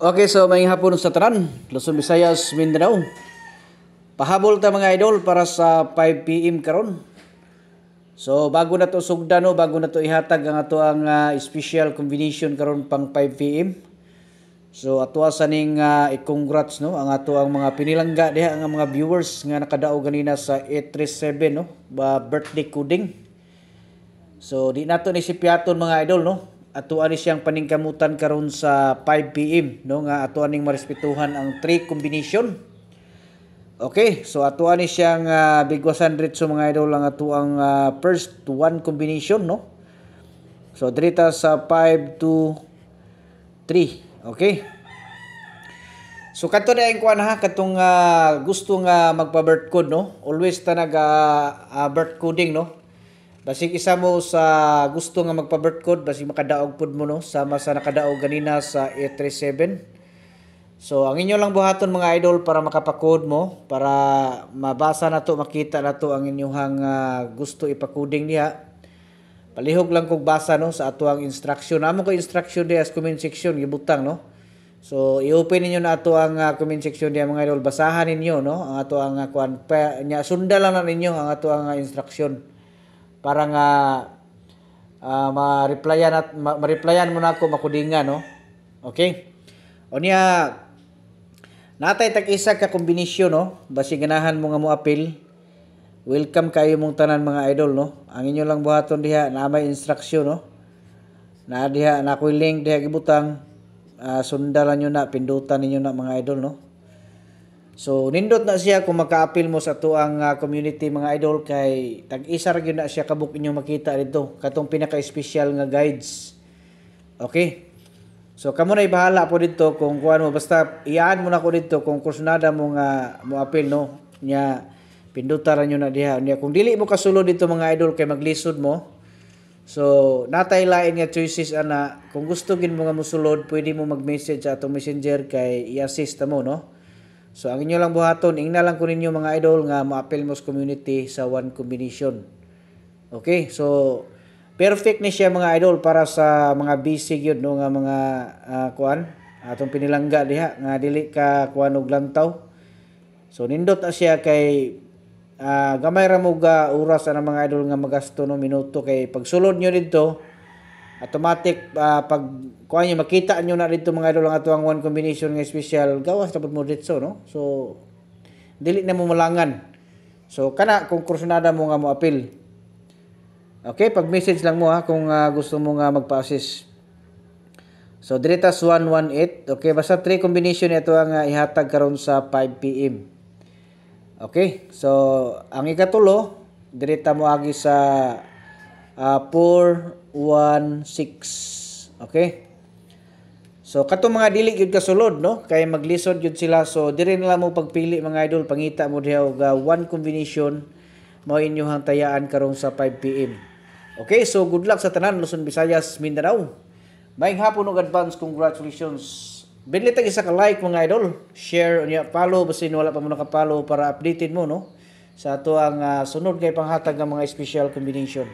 Okay, so may hapon sa tanan, Luzon, Visayas, Mindanao. Pahabol ta mga idol para sa 5 PM karon. So bago na to sugdan, no, bago na to ihatag ang ato ang special combination karon pang 5 PM. So ato sa ning i-congrats no ang ato ang mga pinilangga diha ang mga viewers nga nakadao ganina sa 837 no, birthday coding. So di nato ni si piaton mga idol no. Ato ani siyang paningkamutan karon sa 5 PM no nga ato aning marespetuhan ang 3 combination. Okay, so ato ani siyang bigwasan diretso mga idol ang ato ang first 1 combination no. So dirita sa 5 2 3. Okay. So kadto na ang kuan ha katong gusto nga magpa-birth code no. Always ta nag birth coding no. Basig isa mo sa gusto nga magpa-birth code, basig makadaog pud mo no, sama sa nakadaog ganina sa 837. So ang inyo lang buhaton mga idol para makapa-code mo, para mabasa na to, makita na to ang inyong gusto ipa-coding niya. Palihog lang kog basa no sa ato ang instruction. Amo ko instruction diha sa comment section gibutang no. So i-open ninyo na ato ang comment section diha mga idol, basahan ninyo no ang ato ang kuan nya sunda lang na ninyo ang ato ang instruction. Para nga ma-replyan mo na ako makudingan no. Okay? O niya natay tag-isa ka kombinasyon no, basi ganahan mo nga mo apil. Welcome kayo mong tanan mga idol no. Ang inyo lang buhaton diha na may instruction no. Na diha na ko link diha gibutang sundalan niyo na, pindutan ninyo na mga idol no. So nindot na siya kung maka-appeal mo sa tuang community mga idol kay tag-isa ra gyud na siya kabuk inyo makita dito katong pinaka-special nga guides. Okay? So kamo na ibahala po dito kung kuan mo, basta iyaan mo na ko dito kung kursunada mo nga mo appeal no. Nya pindutan ra nyo na diha. Nya kung dili mo kasulod dito mga idol kay maglisod mo. So natay lain nga choices ana, kung gusto gid mo nga mosulod pwede mo mag-message sa atong messenger kay i-assist mo no. So ang inyo lang buhaton, ingna lang ko ninyo mga idol nga ma-appeal mo sa community sa 1 combination. Okay, so perfect ni siya mga idol para sa mga busy gyud no nga mga kuan atong pinilangga diha nga dili ka kuan og lantaw. So nindot na siya kay gamay ra mo ga oras ana mga idol nga magasto no minuto kay pagsulod nyo dito automatic pag kuha nyo, makita nyo na dito mga idol ang ato ang 1 combination nga special, gawas dapat mo dito no. So dili na mo malangan. So kana kung kursunada mo nga mo appeal. Okay, pag message lang mo ha kung gusto mo nga magpa-assist. So Dritas 118. Okay, basta 3 combination ito ang ihatag karon sa 5 PM. Okay, so ang ikatulo direta mo agi sa 416. Okay? So katong mga dili gyud kasulod no, kay maglisod gyud sila. So diri nila mo pagpili mga idol, pangita mo diha og 1 combination mao inyong tayaan karong sa 5 PM. Okay, so good luck sa tanan Luzon, Visayas, Mindanao. Maayong hapon og advance congratulations. Bili tag isa ka like mga idol, share unya, follow basin wala pa mo naka-follow para updated mo no sa ato ang sunod kay panghatag ng mga special combination.